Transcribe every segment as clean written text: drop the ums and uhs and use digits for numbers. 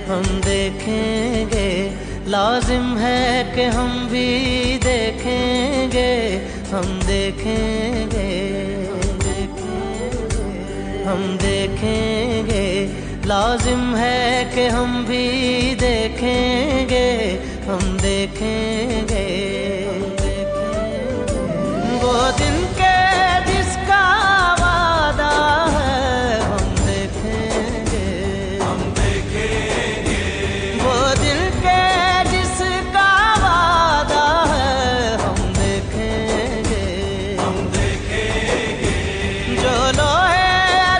हम देखेंगे, लाजिम है कि हम भी देखेंगे, हम देखेंगे, हम देखेंगे, लाजिम है कि हम भी देखेंगे, हम देखेंगे। वो दिन के जिसका वादा है हम देखेंगे, हम देखेंगे, वो दिल के जिसका वादा है हम देखेंगे, हम देखेंगे, जो लोहे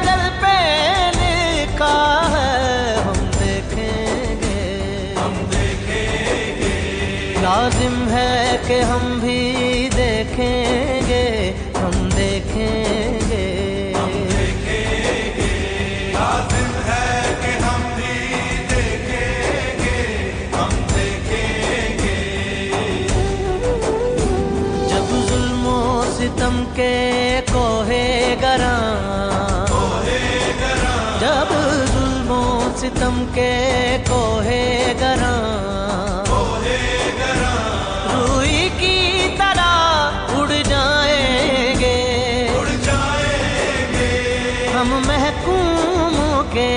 दिल पे लिखा है हम देखेंगे, हम देखेंगे, लाजिम है कि हम भी देखेंगे, हम देखेंगे। लाजिम है कि हम भी देखेंगे, हम देखेंगे। जब जुल्मो सितम के कोहे गरा, जब जुल्मो सितम के कोहे गरा, रूई की तरह उड़ जाएंगे, उड़ जाएंगे, हम महकूमों के